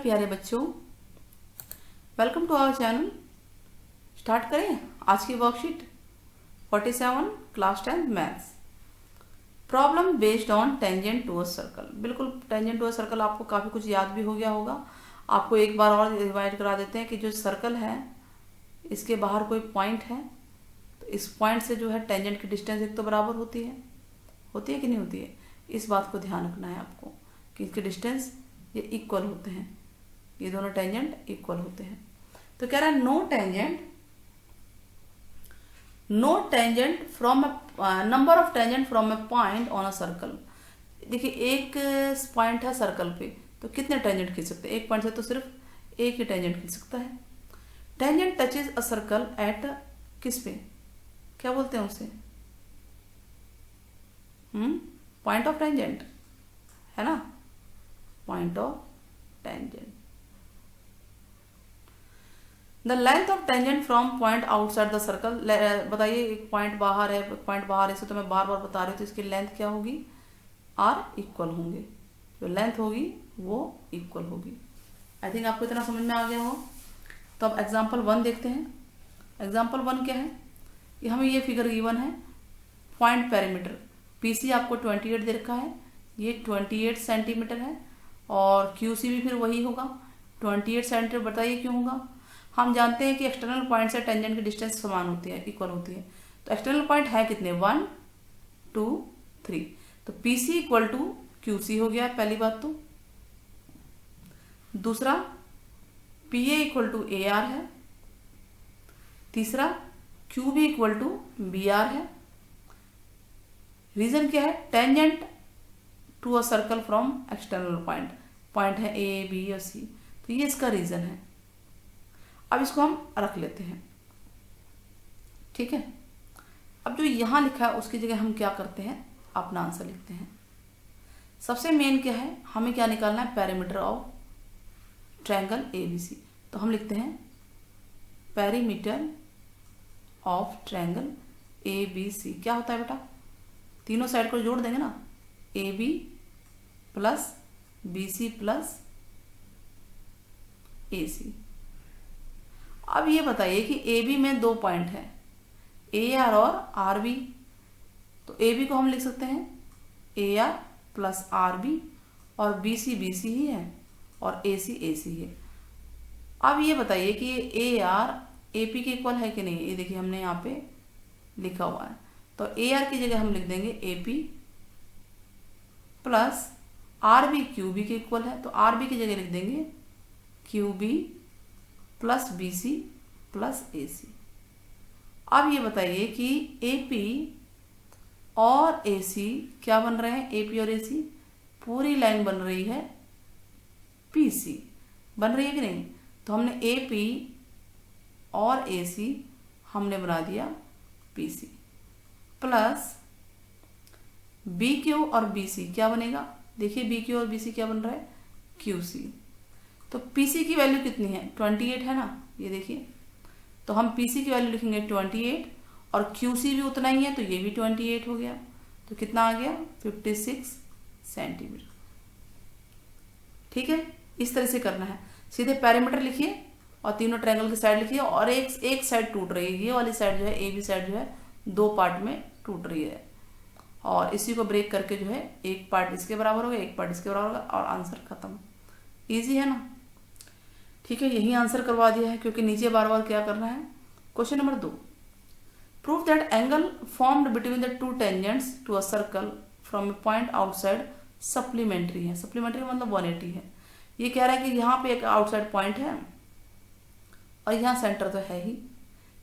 प्यारे बच्चों, welcome to our channel. Start करें आज की worksheet 47 class 10 maths. Problem based on tangent to a circle. बिल्कुल टेंजेंट टू अ सर्कल आपको काफ़ी कुछ याद भी हो गया होगा। आपको एक बार और रिवाइड करा देते हैं कि जो सर्कल है इसके बाहर कोई पॉइंट है तो इस पॉइंट से जो है टेंजेंट की डिस्टेंस एक तो बराबर होती है कि नहीं होती है। इस बात को ध्यान रखना है आपको कि इसके डिस्टेंस ये इक्वल होते हैं, ये दोनों टेंजेंट इक्वल होते हैं। तो कह रहा है no tangent from number of tangent from a point on a circle. देखिए एक पॉइंट है सर्कल पे तो कितने टेंजेंट खींच सकते हैं? एक पॉइंट से तो सिर्फ एक ही टेंजेंट खींच सकता है। Tangent touches a circle eight किस पे, क्या बोलते हैं उसे? पॉइंट ऑफ टेंजेंट है ना, point of tangent. The length of tangent from point outside the circle. बताइए एक पॉइंट बाहर है, पॉइंट बाहर है, इसे तो मैं बार बार बता रही हूँ, तो इसकी लेंथ क्या होगी? आर इक्वल होंगे, जो लेंथ होगी वो इक्वल होगी। आई थिंक आपको इतना समझ में आ गया हो। तो अब एग्जाम्पल 1 देखते हैं। एग्जाम्पल 1 क्या है कि हमें ये फिगर गिवन है, पॉइंट पेरीमीटर पीसी आपको 28 दे रखा है, ये 28 सेंटीमीटर है और क्यूसी भी फिर वही होगा 28 सेंटीमीटर। बताइए क्यों होगा? हम जानते हैं कि एक्सटर्नल पॉइंट से टेंजेंट की डिस्टेंस समान होती है, इक्वल होती है। तो एक्सटर्नल पॉइंट है कितने? 1 2 3। तो पीसी इक्वल टू क्यूसी हो गया पहली बात। तो दूसरा P A equal to A R है। तीसरा क्यू भी इक्वल टू बी आर है। रीजन क्या है? Tangent to a circle from external point है ए बी और सी, तो ये इसका रीजन है। अब इसको हम रख लेते हैं, ठीक है। अब जो यहां लिखा है उसकी जगह हम क्या करते हैं, अपना आंसर लिखते हैं। सबसे मेन क्या है, हमें क्या निकालना है? Perimeter of triangle ABC. तो हम लिखते हैं पेरीमीटर ऑफ ट्रायंगल एबीसी। क्या होता है बेटा? तीनों साइड को जोड़ देंगे ना, A B plus B C plus A C. अब ये बताइए कि ए बी में 2 पॉइंट है, ए आर और आर बी। तो ए बी को हम लिख सकते हैं A R plus R B और बी सी ही है और ए सी है। अब ये बताइए कि ये ए आर ए पी के इक्वल है कि नहीं? ये देखिए हमने यहाँ पे लिखा हुआ है, तो ए आर की जगह हम लिख देंगे A P plus R B Q B के इक्वल है, तो आर बी की जगह लिख देंगे Q B plus B C plus A C. अब ये बताइए कि ए पी और ए सी क्या बन रहे हैं? ए पी और ए सी पूरी लाइन बन रही है पी सी, बन रही है कि नहीं? तो हमने ए पी और ए सी हमने बना दिया P C plus B Q और बी सी क्या बनेगा? देखिए बी क्यू और बी सी क्या बन रहा है? Q C. तो पी सी की वैल्यू कितनी है? 28 है ना, ये देखिए। तो हम पी सी की वैल्यू लिखेंगे 28 और क्यू सी भी उतना ही है, तो ये भी 28 हो गया। तो कितना आ गया? 56 सेंटीमीटर। ठीक है, इस तरह से करना है। सीधे पेरीमीटर लिखिए और तीनों ट्रायंगल की साइड लिखिए और एक साइड टूट रही है, ये वाली साइड जो है ए बी साइड जो है 2 पार्ट में टूट रही है और इसी को ब्रेक करके जो है एक पार्ट इसके बराबर होगा, एक पार्ट इसके बराबर होगा और आंसर खत्म। इजी है ना? ठीक है, यही आंसर करवा दिया है क्योंकि नीचे बार बार क्या करना है। Question number 2, prove that angle formed between the 2 tangents to a circle from a point outside supplementary है। सप्लीमेंट्री मतलब 180 है। ये कह रहा है कि यहाँ पे एक आउटसाइड पॉइंट है और यहाँ सेंटर तो है ही,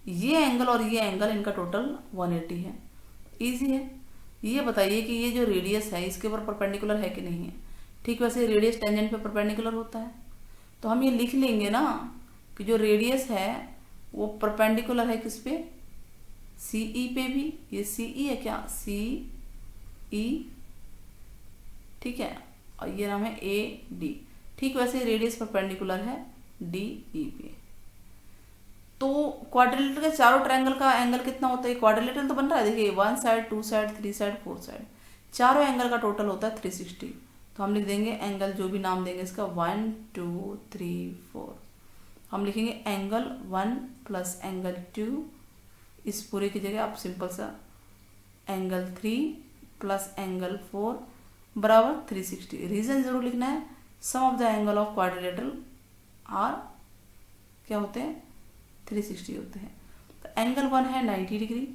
ये एंगल और ये एंगल इनका टोटल 180 है। इजी है। ये बताइए कि ये जो रेडियस है इसके ऊपर परपेंडिकुलर है कि नहीं है। ठीक वैसे रेडियस टेंजेंट पे परपेंडिकुलर होता है, तो हम ये लिख लेंगे ना कि जो रेडियस है वो परपेंडिकुलर है किस पे? सी ई पे भी। ये सी ई है क्या? सी ई, ठीक है, और ये नाम है ए डी। ठीक वैसे रेडियस परपेंडिकुलर है डी ई पे। तो क्वाड्रिलेटरल के चारों ट्रायंगल का एंगल कितना होता है? क्वाड्रिलेटरल तो बन रहा है, देखिए 1 साइड 2 साइड 3 साइड 4 साइड, चारों एंगल का टोटल होता है 360। तो हम लिख देंगे एंगल, जो भी नाम देंगे इसका 1 2 3 4, हम लिखेंगे एंगल 1 प्लस एंगल 2, इस पूरे की जगह आप सिंपल सा एंगल 3 प्लस एंगल 4 बराबर 360। रीजन जरूर लिखना है, sum of the angle of quadrilateral are क्या होते हैं 360 होते हैं। तो एंगल 1 है 90 डिग्री,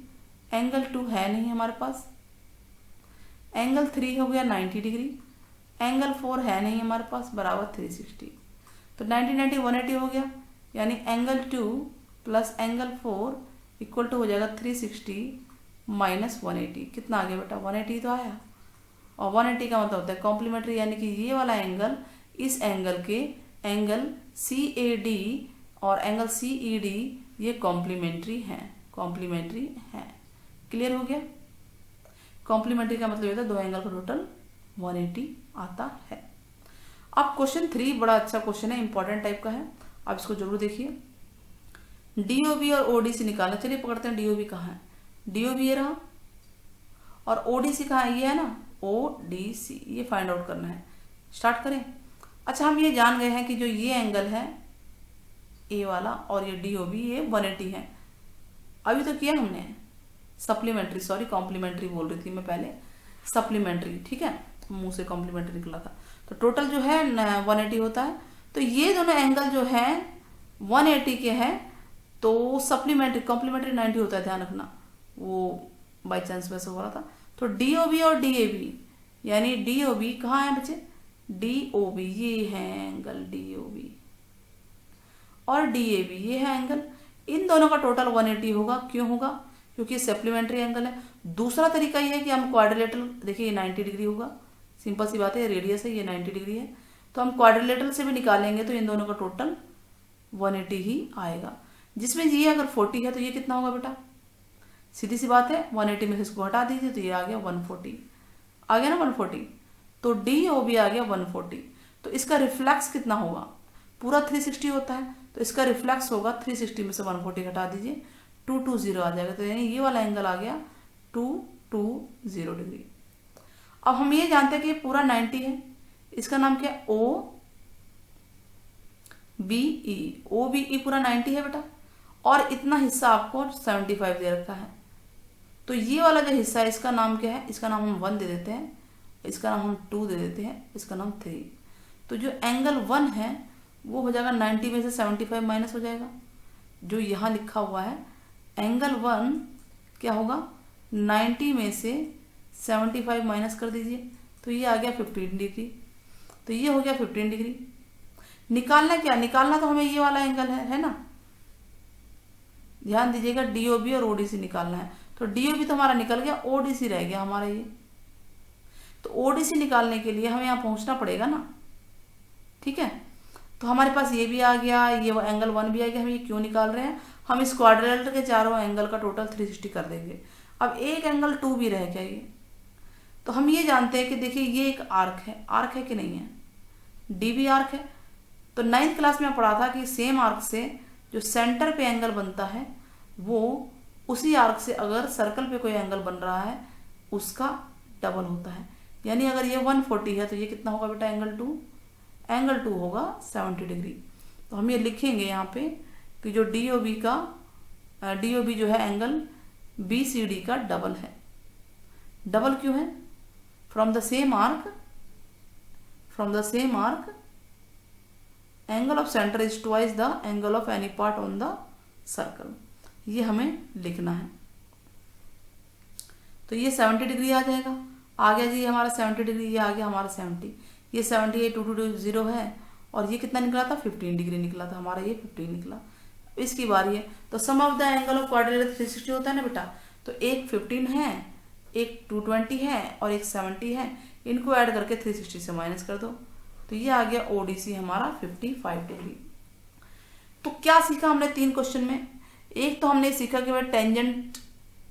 एंगल 2 है नहीं हमारे पास, एंगल 3 हो गया 90 डिग्री, एंगल 4 है नहीं हमारे पास बराबर 360। तो 90 90 180 हो गया, यानी angle 2 plus angle 4 equal to हो जाएगा 360 माइनस 180। कितना आ गया बेटा 180 तो आया, और 180 का मतलब होता है कॉम्प्लीमेंट्री, यानी कि ये वाला एंगल इस एंगल के एंगल CAD और एंगल CED ये कॉम्प्लीमेंट्री हैं, कॉम्प्लीमेंट्री हैं। क्लियर हो गया। कॉम्प्लीमेंट्री का मतलब होता है दो एंगल का टोटल 180 आता है। अब क्वेश्चन 3 बड़ा अच्छा क्वेश्चन है, इंपॉर्टेंट टाइप का है, आप इसको जरूर देखिए। DOB और ODC निकालना, चलिए पकड़ते हैं DOB कहाँ है। DOB ये रहा और ODC कहाँ है, ये है ना ODC, ये फाइंड आउट करना है। स्टार्ट करें। अच्छा हम ये जान गए हैं कि जो ये एंगल है ए वाला और ये DOB ये 180 है। अभी तो किया हमने सप्लीमेंट्री, सॉरी कॉम्प्लीमेंट्री बोल रही थी मैं पहले, सप्लीमेंट्री, ठीक है, मुंह से कॉम्प्लीमेंट्री निकला था। तो टोटल जो है 180 होता है। तो ये दोनों एंगल जो है 180 के हैं, तो सप्लीमेंट्री कॉम्प्लीमेंट्री 90 होता है, ध्यान रखना, वो बाई चांस वैसे हो रहा था। तो DOB और DAB, यानी DOB कहाँ है बच्चे, DOB ये है एंगल DOB और DAB ये है एंगल, इन दोनों का टोटल 180 होगा। क्यों होगा, क्योंकि सप्लीमेंट्री एंगल है। दूसरा तरीका ये है कि हम क्वाड्रिलेटरल, देखिए ये 90 डिग्री होगा, सिंपल सी बात है, रेडियस है, ये 90 डिग्री है, तो हम क्वाड्रिलेटरल से भी निकालेंगे तो इन दोनों का टोटल 180 ही आएगा। जिसमें ये अगर 40 है तो ये कितना होगा बेटा, सीधी सी बात है, 180 में से इसको हटा दीजिए तो ये आ गया 140, आ गया ना 140। तो DOB आ गया 140। तो इसका रिफ्लेक्स कितना होगा, पूरा 360 होता है, तो इसका रिफ्लेक्स होगा 360 में से 140 हटा दीजिए 220 आ जाएगा। तो यानी ये वाला एंगल आ गया 220 डिग्री। अब हम ये जानते हैं कि ये पूरा 90 है, इसका नाम क्या है OBE पूरा 90 है बेटा, और इतना हिस्सा आपको 75 दे रखा है। तो ये वाला जो हिस्सा है इसका नाम क्या है, इसका नाम हम 1 दे देते हैं, इसका नाम हम 2 दे देते हैं, इसका नाम 3। तो जो एंगल 1 है वो हो जाएगा 90 में से 75 माइनस हो जाएगा, जो यहाँ लिखा हुआ है एंगल 1 क्या होगा 90 में से 75 माइनस कर दीजिए, तो ये आ गया 15 डिग्री। तो ये हो गया 15 डिग्री। निकालना क्या, निकालना तो हमें ये वाला एंगल है ना, ध्यान दीजिएगा, DOB और ODC निकालना है। तो DOB तो हमारा निकल गया, ODC रह गया हमारा ये। तो ODC निकालने के लिए हमें यहाँ पहुंचना पड़ेगा ना, ठीक है। तो हमारे पास ये भी आ गया, ये एंगल 1 भी आ गया। हम ये क्यों निकाल रहे हैं, हम इस क्वाड्रिलेटरल के चारों एंगल का टोटल 360 कर देंगे। अब एक एंगल 2 भी रह गया ये, तो हम ये जानते हैं कि देखिए ये एक आर्क है कि नहीं है, DB आर्क है। तो 9th क्लास में पढ़ा था कि सेम आर्क से जो सेंटर पे एंगल बनता है वो उसी आर्क से अगर सर्कल पे कोई एंगल बन रहा है उसका डबल होता है। यानी अगर ये 140 है तो ये कितना होगा बेटा एंगल 2 होगा 70 डिग्री। तो हम ये लिखेंगे यहाँ पे कि जो DOB जो है एंगल BCD का डबल है। डबल क्यों है, from the same arc angle of centre is twice the angle of any part on the circle, ये हमें लिखना है। तो ये 70 डिग्री आ जाएगा, आ गया जी हमारा 70 डिग्री, ये आ गया हमारा 70, ये 70 220 है, और ये कितना निकला था 15 डिग्री निकला था हमारा, ये 15 निकला। इसकी बारी है। तो sum of the angle of quadrilateral 360 होता है ना बेटा, तो एक 15 है, एक 220 है और एक 70 है, इनको ऐड करके 360 से माइनस कर दो, तो ये आ गया ODC हमारा 55 डिग्री। तो क्या सीखा हमने 3 क्वेश्चन में, एक तो हमने सीखा कि भाई टेंजेंट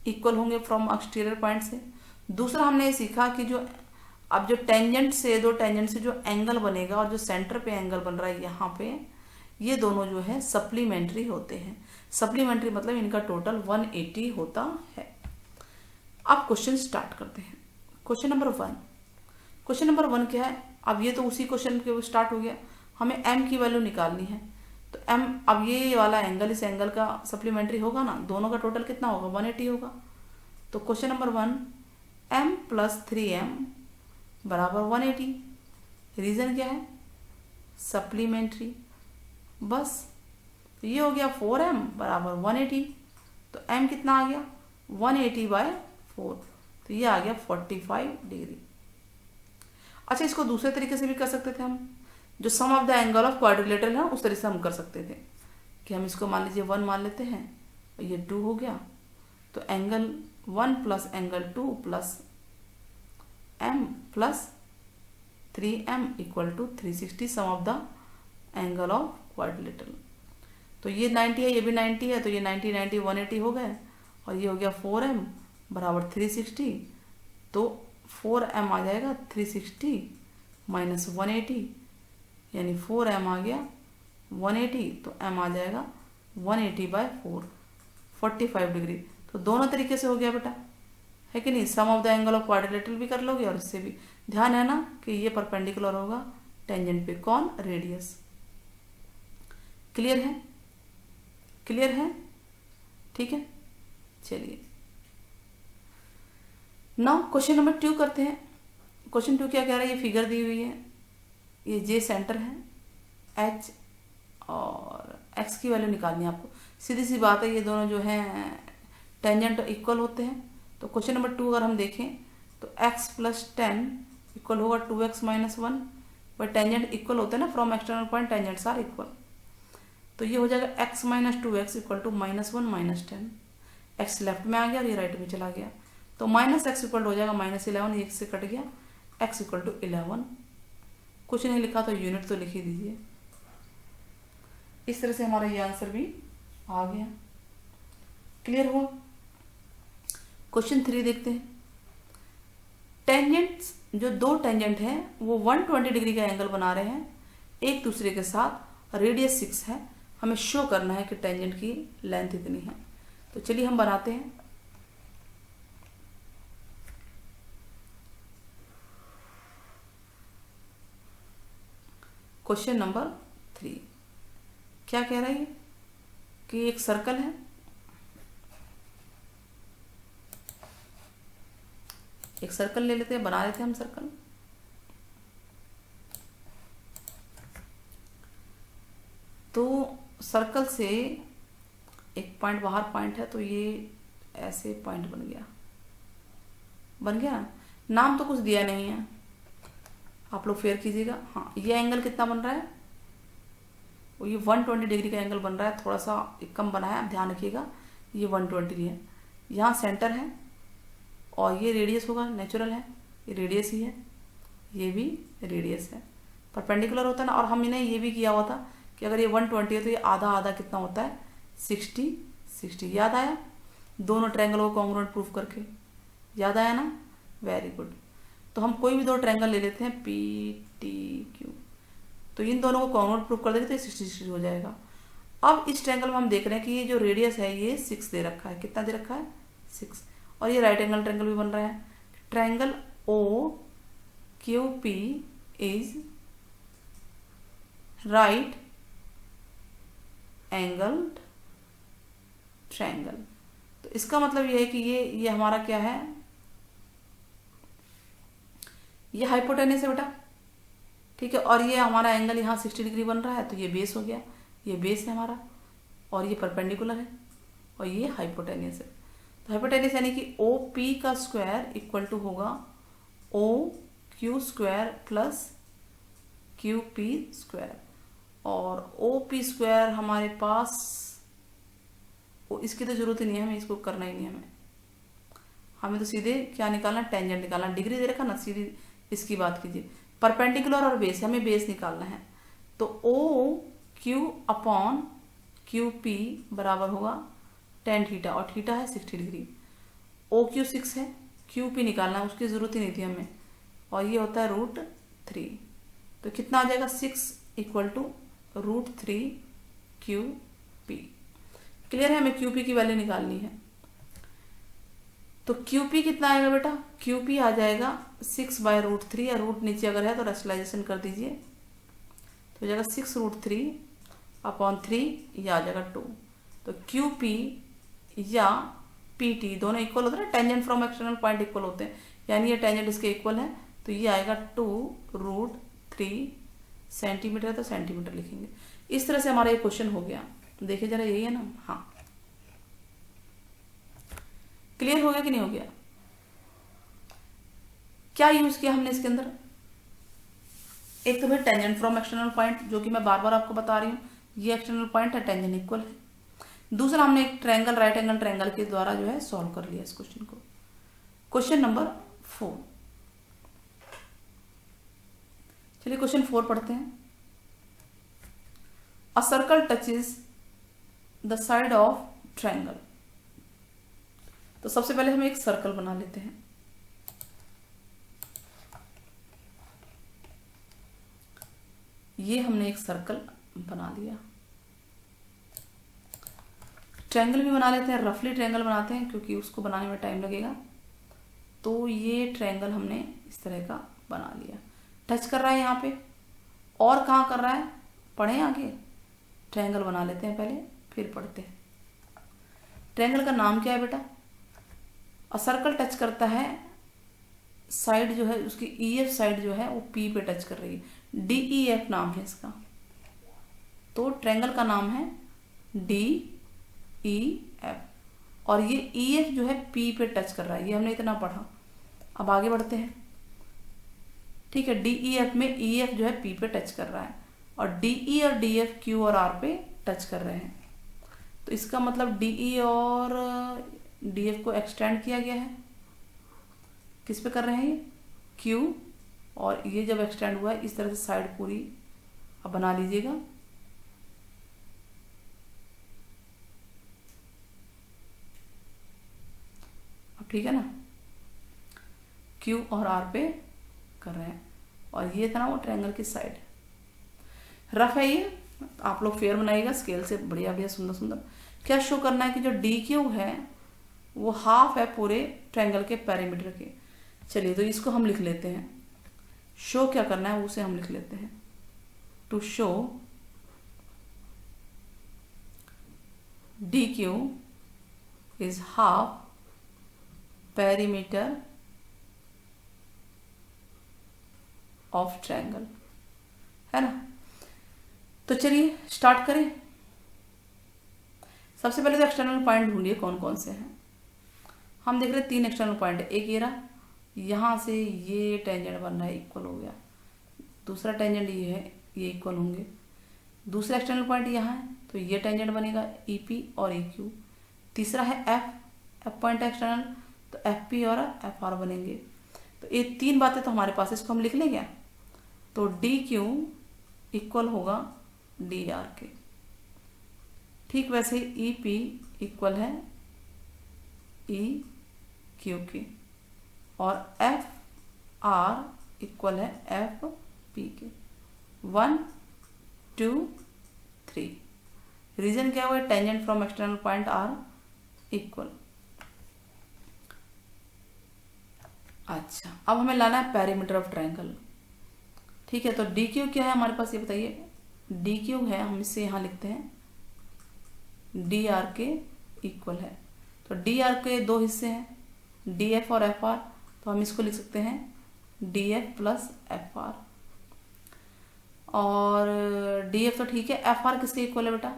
इक्वल होंगे फ्रॉम एक्सटीरियर पॉइंट से। दूसरा हमने सीखा कि जो अब जो टेंजेंट से जो एंगल बनेगा और जो सेंटर पे एंगल बन रहा है यहाँ पे, ये दोनों जो है सप्लीमेंट्री होते हैं। सप्लीमेंट्री मतलब इनका टोटल 180 होता है। अब क्वेश्चन स्टार्ट करते हैं। क्वेश्चन नंबर 1 क्या है, अब ये तो उसी क्वेश्चन के स्टार्ट हो गया, हमें m की वैल्यू निकालनी है। तो m, अब ये वाला एंगल इस एंगल का सप्लीमेंट्री होगा ना, दोनों का टोटल कितना होगा 180 होगा। तो question number 1, m plus 3m बराबर 180। रीज़न क्या है, सप्लीमेंट्री, बस। तो ये हो गया 4m बराबर 180। तो m कितना आ गया 180/4, तो ये आ गया 45 डिग्री। अच्छा, इसको दूसरे तरीके से भी कर सकते थे हम, जो sum of the angle of quadrilateral है उस तरीके से हम कर सकते थे कि हम इसको मान लीजिए 1 मान लेते हैं और ये 2 हो गया। तो angle 1 plus angle 2 plus m plus 3m equal to 360 sum of the angle of quadrilateral. तो ये 90 है, ये भी 90 है, तो ये 90 90 180 हो गए और ये हो गया 4m बराबर 360। तो 4m आ जाएगा 360 माइनस 180, यानी 4m आ गया 180, तो m आ जाएगा 180/4, 45 डिग्री। तो दोनों तरीके से हो गया बेटा, है कि नहीं। Sum of the angle of quadrilateral भी कर लोगे और इससे भी। ध्यान है ना कि ये परपेंडिकुलर होगा टेंजेंट पे, कौन, रेडियस। क्लियर है, क्लियर है, ठीक है। चलिए नाउ क्वेश्चन नंबर 2 करते हैं। क्वेश्चन 2 क्या कह रहा है, ये फिगर दी हुई है, ये जे सेंटर है, एच और एक्स की वैल्यू निकालनी है आपको। सीधी सी बात है, ये दोनों जो हैं टेंजेंट इक्वल होते हैं। तो क्वेश्चन नंबर 2 अगर हम देखें तो x प्लस 10 इक्वल होगा 2x minus 1, but tangent equal होते हैं ना, from external point tangents are equal. तो ये हो जाएगा x minus 2x equal to -1 minus 10। x left में आ गया और ये राइट में चला गया, तो माइनस एक्स इक्वल हो जाएगा -11, एक से कट गया, x इक्वल टू 11। कुछ नहीं लिखा तो यूनिट तो लिख ही दीजिए। इस तरह से हमारा ये आंसर भी आ गया। क्लियर हुआ। क्वेश्चन 3 देखते हैं। टेंजेंट्स, जो दो टेंजेंट हैं वो 120 डिग्री का एंगल बना रहे हैं एक दूसरे के साथ, रेडियस 6 है, हमें शो करना है कि टेंजेंट की लेंथ इतनी है। तो चलिए हम बनाते हैं। क्वेश्चन नंबर 3 क्या कह रहा है कि एक सर्कल है, एक सर्कल ले लेते हैं, बना लेते हैं हम सर्कल। तो सर्कल से एक पॉइंट बाहर पॉइंट है, तो ये ऐसे पॉइंट बन गया, बन गया। नाम तो कुछ दिया नहीं है, आप लोग फेयर कीजिएगा। हाँ, ये एंगल कितना बन रहा है, वो ये 120 डिग्री का एंगल बन रहा है, थोड़ा सा कम बना है, ध्यान रखिएगा। ये 120 है, यहाँ सेंटर है और ये रेडियस होगा, नेचुरल है, ये रेडियस ही है, ये भी रेडियस है, परपेंडिकुलर होता है ना। और हम इन्हें ये भी किया हुआ था कि अगर ये 120 है तो ये आधा आधा कितना होता है 60। याद आया, दोनों ट्रायंगल को कॉन्ग्रुएंट प्रूफ करके, याद आया ना, वेरी गुड। तो हम कोई भी दो ट्रायंगल ले लेते हैं पी टी क्यू, तो इन दोनों को कॉन्ग्रुएंट प्रूफ कर देंगे तो ये 60 हो जाएगा। अब इस ट्रायंगल में हम देख रहे हैं कि ये जो रेडियस है ये 6 दे रखा है, कितना दे रखा है 6, और ये राइट एंगल ट्रायंगल भी बन रहा है। Triangle O Q P is right angled triangle. तो इसका मतलब ये है कि ये हमारा क्या है, ये हाइपोटेनस है बेटा, ठीक है। और ये हमारा एंगल यहाँ 60 डिग्री बन रहा है, तो ये बेस हो गया, ये बेस है हमारा, और ये परपेंडिकुलर है, और ये हाइपोटेनस है। तो हाइपोटेनस यानी कि ओ पी का स्क्वायर इक्वल टू होगा O Q square plus Q P square. और ओ पी स्क्वायर हमारे पास, इसकी तो जरूरत ही नहीं है, हमें इसको करना ही नहीं है, हमें तो सीधे क्या निकालना, टेंजेंट निकालना। डिग्री दे रखा ना, सीधी इसकी बात कीजिए। परपेंडिकुलर और बेस, हमें बेस निकालना है। तो O Q upon Q P बराबर होगा tan थीटा, और थीटा है 60 डिग्री। ओ क्यू 6 है, क्यू पी निकालना है, उसकी ज़रूरत ही नहीं थी हमें, और ये होता है √3। तो कितना आ जाएगा 6 equal to √3 Q P. Clear है, हमें क्यू पी की वैल्यू निकालनी है। तो QP कितना आएगा बेटा, QP आ जाएगा 6/√3, या रूट नीचे अगर है तो रेशनलाइजेशन कर दीजिए, तो हो जाएगा 6√3/3, ये आ जाएगा 2। तो QP या PT दोनों इक्वल होते हैं ना, tangent from external point equal होते हैं, यानी ये टेंजेंट इसके इक्वल है, तो ये आएगा 2√3 सेंटीमीटर, तो सेंटीमीटर लिखेंगे। इस तरह से हमारा ये क्वेश्चन हो गया। देखिए जरा, यही है ना, हाँ क्लियर हो गया कि नहीं हो गया? क्या यूज किया हमने इसके अंदर? एक तो भाई टेंजेंट फ्रॉम एक्सटर्नल पॉइंट, जो कि मैं बार बार आपको बता रही हूँ, ये एक्सटर्नल पॉइंट है, टेंजेंट इक्वल है। दूसरा हमने एक ट्रायंगल, राइट एंगल ट्रायंगल के द्वारा जो है सॉल्व कर लिया इस क्वेश्चन को। क्वेश्चन नंबर 4, चलिए क्वेश्चन 4 पढ़ते हैं। A circle touches the side of triangle. तो सबसे पहले हम एक सर्कल बना लेते हैं। ये हमने एक सर्कल बना लिया। ट्रायंगल भी बना लेते हैं, रफली ट्रायंगल बनाते हैं क्योंकि उसको बनाने में टाइम लगेगा। तो ये ट्रायंगल हमने इस तरह का बना लिया। टच कर रहा है यहाँ पे, और कहाँ कर रहा है, पढ़ें आगे। ट्रायंगल बना लेते हैं पहले, फिर पढ़ते हैं। ट्रायंगल का नाम क्या है बेटा? और सर्कल टच करता है, साइड जो है उसकी EF साइड जो है वो P पे टच कर रही है, DEF नाम है इसका। तो ट्रायंगल का नाम है DEF, और ये EF जो है P पे टच कर रहा है, ये हमने इतना पढ़ा। अब आगे बढ़ते हैं, ठीक है। DEF में EF जो है P पे टच कर रहा है, और DE और DF Q और R पे टच कर रहे हैं। तो इसका मतलब DE और DF को एक्सटेंड किया गया है, किस पे कर रहे हैं, ये Q, और ये जब एक्सटेंड हुआ है इस तरह से साइड पूरी अब बना लीजिएगा। अब ठीक है ना, Q और R पे कर रहे हैं, और ये था ना वो ट्रायंगल की साइड। रफ है ये, आप लोग फेयर बनाइएगा स्केल से, बढ़िया बढ़िया सुंदर सुंदर। क्या शो करना है कि जो DQ है वो हाफ है पूरे ट्रायंगल के पेरीमीटर के। चलिए तो इसको हम लिख लेते हैं, शो क्या करना है उसे हम लिख लेते हैं। To show DQ is half perimeter of triangle, है ना। तो चलिए स्टार्ट करें। सबसे पहले तो एक्सटर्नल पॉइंट ढूंढिए कौन कौन से हैं। हम देख रहे हैं 3 एक्सटर्नल पॉइंट है। एक ये रहा, यहाँ से ये टेंजेंट बन रहा है, इक्वल हो गया। दूसरा टेंजेंट ये है, ये इक्वल होंगे। दूसरा एक्सटर्नल पॉइंट यहाँ है, तो ये टेंजेंट बनेगा EP और EQ। तीसरा है F पॉइंट एक्सटर्नल, तो FP और FR बनेंगे। तो ये 3 बातें तो हमारे पास, इसको हम लिख लेंगे। तो DQ इक्वल होगा DR के, ठीक वैसे EP इक्वल है EQ के, और FR इक्वल है FP के। 1 2 3। रीजन क्या हुआ, tangent from external point are equal. अच्छा, अब हमें लाना है पेरीमीटर ऑफ ट्रायंगल, ठीक है। तो DQ क्या है हमारे पास, ये बताइए। DQ है, हम इसे यहाँ लिखते हैं DR के इक्वल है। तो DR के 2 हिस्से हैं, DF और FR, तो हम इसको लिख सकते हैं DF प्लस FR। और DF तो ठीक है, FR किसके इक्वल है बेटा,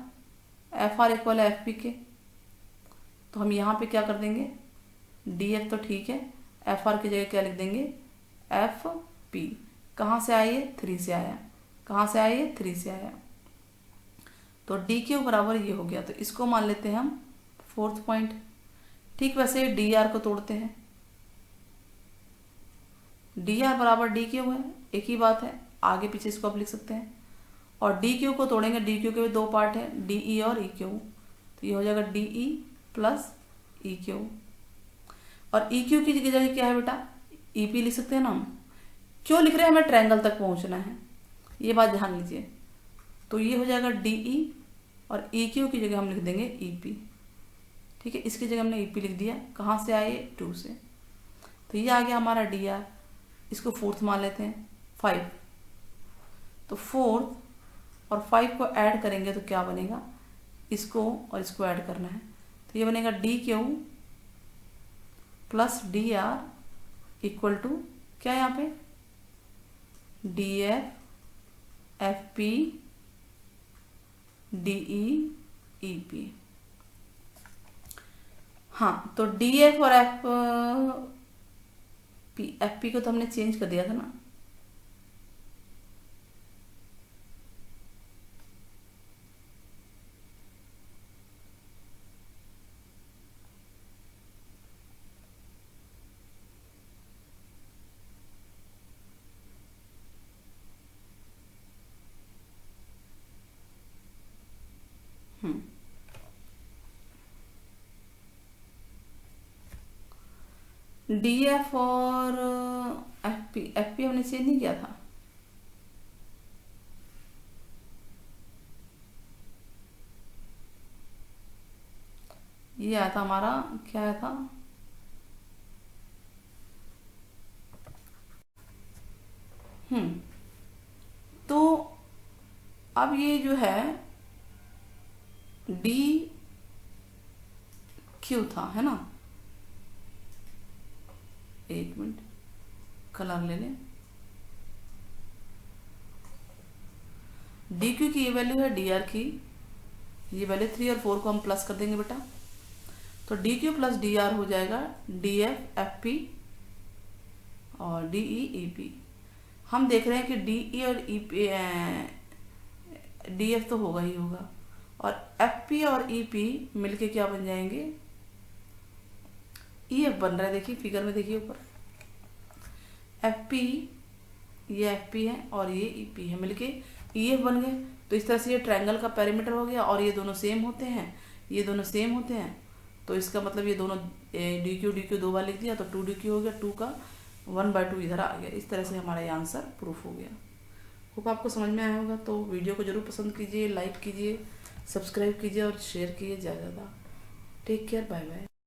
FR इक्वल है FP के। तो हम यहाँ पे क्या कर देंगे, DF तो ठीक है, FR की जगह क्या लिख देंगे, FP। कहाँ से आया, 3 से आया। कहाँ से आया, 3 से आया। तो DQ बराबर ये हो गया, तो इसको मान लेते हैं हम 4th पॉइंट। ठीक वैसे DR को तोड़ते हैं, DR बराबर DQ है, एक ही बात है, आगे पीछे इसको आप लिख सकते हैं। और DQ को तोड़ेंगे, DQ के भी 2 पार्ट है, DE और EQ। तो ये हो जाएगा DE प्लस EQ। और EQ की जगह क्या है बेटा, EP लिख सकते हैं ना हम। क्यों लिख रहे हैं, हमें ट्रायंगल तक पहुंचना है, ये बात ध्यान लीजिए। तो ये हो जाएगा DE, और EQ की जगह हम लिख देंगे EP। ठीक ठीक है, इसकी जगह हमने EP लिख दिया। कहाँ से आए? 2 से। तो ये आ गया हमारा DR। इसको फोर्थ मान लेते हैं 5। तो 4 और 5 को ऐड करेंगे तो क्या बनेगा? इसको और इसको ऐड करना है, तो ये बनेगा DQ plus DR equal to क्या यहाँ पे? DF FP DE EP। हाँ, तो DF और FP को तो हमने चेंज कर दिया था ना। DF और FP हमने चेंज नहीं किया था। ये आया था हमारा, क्या आया था? तो अब ये जो है DQ था, है ना? एक मिनट, कलर ले लें। DQ की ये वैल्यू है DR की, ये वैल्यू 3 और 4 को हम प्लस कर देंगे बेटा। तो DQ प्लस DR हो जाएगा DF FP और DE EP। हम देख रहे हैं कि DE और EP DF तो होगा ही होगा, और FP और EP मिलके क्या बन जाएंगे? EF बन रहा है। देखिए फिगर में, देखिए ऊपर FP, ये FP है और ये EP है, मिलके EF बन गए। तो इस तरह से ये ट्रायंगल का पेरीमीटर हो गया, और ये दोनों सेम होते हैं, ये दोनों सेम होते हैं। तो इसका मतलब ये दोनों DQ 2 बार लिख दिया तो 2DQ हो गया, 2 का 1/2 इधर आ गया। इस तरह से हमारा ये आंसर प्रूफ हो गया। होप आपको समझ में आया होगा। तो वीडियो को जरूर पसंद कीजिए, लाइक कीजिए, सब्सक्राइब कीजिए और शेयर कीजिए ज़्यादा। Take care, bye bye.